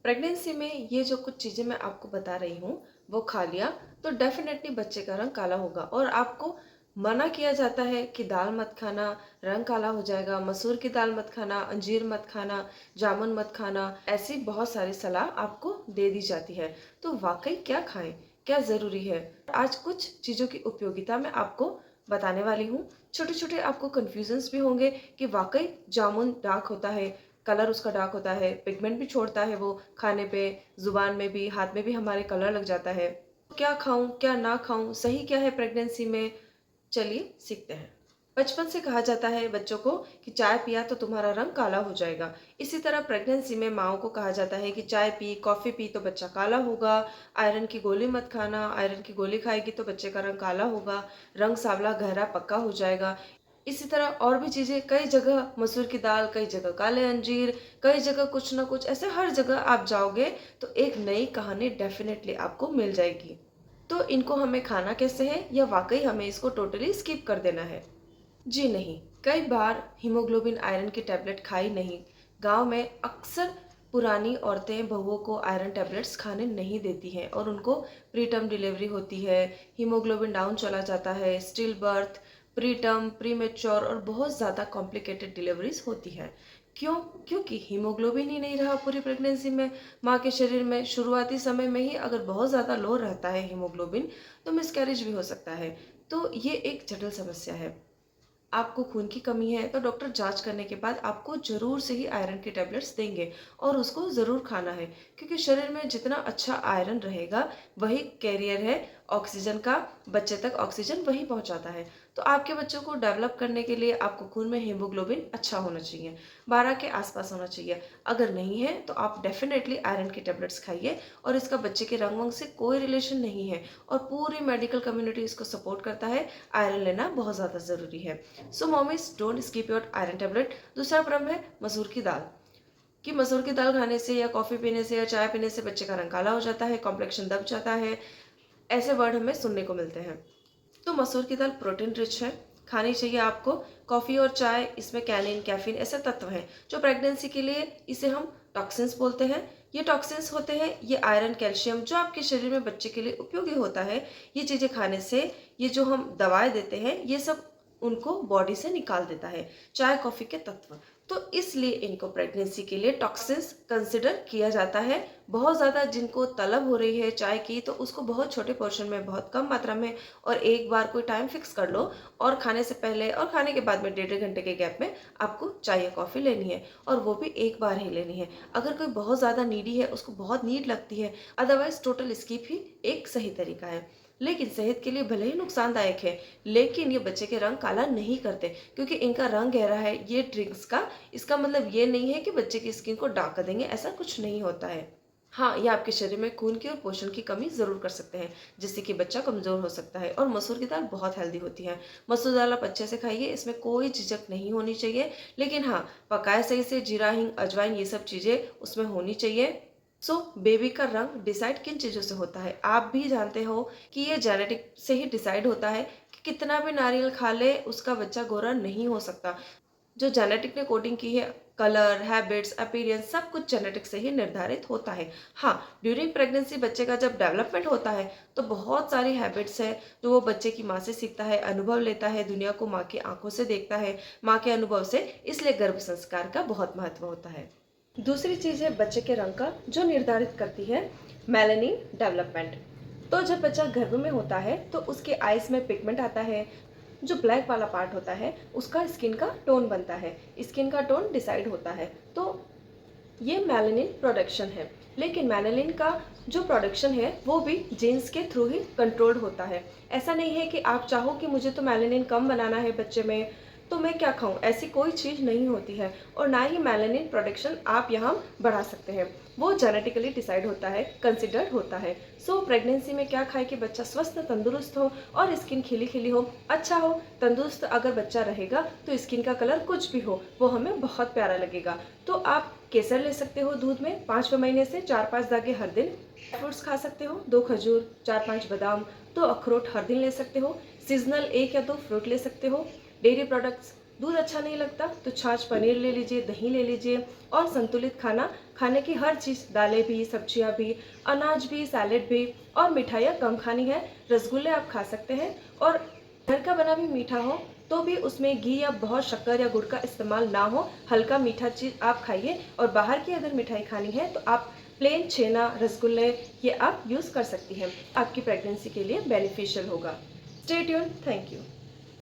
Pregnancy में ये जो कुछ चीज़ें मैं आपको बता रही हूँ वो खा लिया तो डेफिनेटली बच्चे का रंग काला होगा। और आपको मना किया जाता है कि दाल मत खाना, रंग काला हो जाएगा, मसूर की दाल मत खाना, अंजीर मत खाना, जामुन मत खाना, ऐसी बहुत सारी सलाह आपको दे दी जाती है। तो वाकई क्या खाएं, क्या ज़रूरी है? आज कुछ चीज़ों की उपयोगिता मैं आपको बताने वाली हूँ। छोटे छोटे आपको कन्फ्यूजन्स भी होंगे कि वाकई जामुन डार्क होता है, कलर उसका डार्क होता है, पिगमेंट भी छोड़ता है, वो खाने पे जुबान में भी हाथ में भी हमारे कलर लग जाता है। क्या खाऊं क्या ना खाऊं, सही क्या है प्रेगनेंसी में, चलिए सीखते हैं। बचपन से कहा जाता है बच्चों को कि चाय पिया तो तुम्हारा रंग काला हो जाएगा। इसी तरह प्रेगनेंसी में माओ को कहा जाता है कि चाय पी, कॉफी पी तो बच्चा काला होगा। आयरन की गोली मत खाना, आयरन की गोली खाएगी तो बच्चे का रंग काला होगा, रंग सांवला गहरा पक्का हो जाएगा। इसी तरह और भी चीजें, कई जगह मसूर की दाल, कई जगह काले अंजीर, कई जगह कुछ ना कुछ, ऐसे हर जगह आप जाओगे तो एक नई कहानी डेफिनेटली आपको मिल जाएगी। तो इनको हमें खाना कैसे है, या वाकई हमें इसको टोटली स्किप कर देना है? जी नहीं। कई बार हीमोग्लोबिन आयरन की टैबलेट खाई नहीं। गांव में अक्सर पुरानी औरतें बहुओं को आयरन टैबलेट्स खाने नहीं देती हैं और उनको प्रीटर्म डिलीवरी होती है, हीमोग्लोबिन डाउन चला जाता है, स्टिल बर्थ, प्रीटर्म, प्रीमेच्योर और बहुत ज़्यादा कॉम्प्लिकेटेड डिलीवरीज होती हैं। क्यों? क्योंकि हीमोग्लोबिन ही नहीं रहा पूरी प्रेगनेंसी में माँ के शरीर में। शुरुआती समय में ही अगर बहुत ज़्यादा लो रहता है हीमोग्लोबिन तो मिसकैरेज भी हो सकता है। तो ये एक जटिल समस्या है। आपको खून की कमी है तो डॉक्टर जांच करने के बाद आपको जरूर से ही आयरन की टैबलेट्स देंगे और उसको ज़रूर खाना है, क्योंकि शरीर में जितना अच्छा आयरन रहेगा वही कैरियर है ऑक्सीजन का, बच्चे तक ऑक्सीजन वही पहुंचाता है। तो आपके बच्चों को डेवलप करने के लिए आपको खून में हीमोग्लोबिन अच्छा होना चाहिए, 12 के आसपास होना चाहिए। अगर नहीं है तो आप डेफिनेटली आयरन की टैबलेट्स खाइए। और इसका बच्चे के रंग वंग से कोई रिलेशन नहीं है और पूरी मेडिकल कम्युनिटी इसको सपोर्ट करता है। आयरन लेना बहुत ज़्यादा ज़रूरी है। So mommies, don't skip your iron tablet. दूसरा भ्रम है मसूर की दाल, कि मसूर की दाल खाने से या कॉफ़ी पीने से या चाय पीने से बच्चे का रंग काला हो जाता है, कॉम्प्लेक्शन दब जाता है। ऐसे वर्ड हमें सुनने को मिलते हैं। तो मसूर की दाल प्रोटीन रिच है, खानी चाहिए आपको। कॉफ़ी और चाय, इसमें कैनिन, कैफीन ऐसे तत्व हैं जो प्रेगनेंसी के लिए, इसे हम टॉक्सिन्स बोलते हैं। ये टॉक्सिन्स होते हैं, ये आयरन, कैल्शियम जो आपके शरीर में बच्चे के लिए उपयोगी होता है, ये चीज़ें खाने से, ये जो हम दवाएं देते हैं ये सब उनको बॉडी से निकाल देता है, चाय कॉफ़ी के तत्व। तो इसलिए इनको प्रेगनेंसी के लिए टॉक्सिन्स कंसिडर किया जाता है। बहुत ज़्यादा जिनको तलब हो रही है चाय की तो उसको बहुत छोटे पोर्शन में, बहुत कम मात्रा में, और एक बार कोई टाइम फिक्स कर लो और खाने से पहले और खाने के बाद में 1.5 घंटे के गैप में आपको चाय या कॉफ़ी लेनी है, और वो भी एक बार ही लेनी है। अगर कोई बहुत ज़्यादा नीडी है, उसको बहुत नीड लगती है, अदरवाइज टोटल स्किप ही एक सही तरीका है। लेकिन सेहत के लिए भले ही नुकसानदायक है, लेकिन ये बच्चे के रंग काला नहीं करते, क्योंकि इनका रंग गहरा है ये ड्रिंक्स का। इसका मतलब ये नहीं है कि बच्चे की स्किन को डार्क कर देंगे, ऐसा कुछ नहीं होता है। हाँ, ये आपके शरीर में खून की और पोषण की कमी जरूर कर सकते हैं, जिससे कि बच्चा कमजोर हो सकता है। और मसूर की दाल बहुत हेल्दी होती है। मसूर दाल आप अच्छे से खाइए, इसमें कोई झिझक नहीं होनी चाहिए। लेकिन हाँ, पकाए सही से, जीरा, हींग, अजवाइन, ये सब चीजें उसमें होनी चाहिए। सो बेबी का रंग डिसाइड किन चीज़ों से होता है? आप भी जानते हो कि ये जेनेटिक से ही डिसाइड होता है, कि कितना भी नारियल खा ले उसका बच्चा गोरा नहीं हो सकता। जो जेनेटिक ने कोडिंग की है, कलर, हैबिट्स, अपीयरेंस, सब कुछ जेनेटिक से ही निर्धारित होता है। हाँ, ड्यूरिंग प्रेगनेंसी बच्चे का जब डेवलपमेंट होता है तो बहुत सारी हैबिट्स है जो वो बच्चे की माँ से सीखता है, अनुभव लेता है, दुनिया को माँ की आंखों से देखता है, माँ के अनुभव से। इसलिए गर्भ संस्कार का बहुत महत्व होता है। दूसरी चीज़ है बच्चे के रंग का जो निर्धारित करती है मेलानिन डेवलपमेंट। तो जब बच्चा गर्भ में होता है तो उसके आइज में पिगमेंट आता है, जो ब्लैक वाला पार्ट होता है उसका स्किन का टोन बनता है, स्किन का टोन डिसाइड होता है। तो ये मेलानिन प्रोडक्शन है। लेकिन मेलानिन का जो प्रोडक्शन है वो भी जीन्स के थ्रू ही कंट्रोल्ड होता है। ऐसा नहीं है कि आप चाहो कि मुझे तो मेलानिन कम बनाना है बच्चे में तो मैं क्या खाऊं, ऐसी कोई चीज़ नहीं होती है। और ना ही मेलानिन प्रोडक्शन आप यहाँ बढ़ा सकते हैं, वो जेनेटिकली डिसाइड होता है, कंसिडर्ड होता है। सो प्रेगनेंसी में क्या खाए कि बच्चा स्वस्थ तंदुरुस्त हो और स्किन खिली खिली हो, अच्छा हो। तंदुरुस्त अगर बच्चा रहेगा तो स्किन का कलर कुछ भी हो वो हमें बहुत प्यारा लगेगा। तो आप केसर ले सकते हो दूध में 5वें महीने से, 4-5 दागे हर दिन। फ्रूट्स खा सकते हो, 2 खजूर, 4-5 बादाम, 2 अखरोट हर दिन ले सकते हो। सीजनल 1 या 2 फ्रूट ले सकते हो। डेयरी प्रोडक्ट्स, दूध अच्छा नहीं लगता तो छाछ, पनीर ले लीजिए, दही ले लीजिए। और संतुलित खाना खाने की हर चीज़, दालें भी, सब्जियां भी, अनाज भी, सैलेड भी और मिठाइयाँ कम खानी है। रसगुल्ले आप खा सकते हैं और घर का बना भी मीठा हो तो भी उसमें घी या बहुत शक्कर या गुड़ का इस्तेमाल ना हो, हल्का मीठा चीज़ आप खाइए। और बाहर की अगर मिठाई खानी है तो आप प्लेन छेना, रसगुल्ले ये आप यूज़ कर सकती हैं। आपकी प्रेगनेंसी के लिए बेनिफिशियल होगा। Stay tuned, thank you.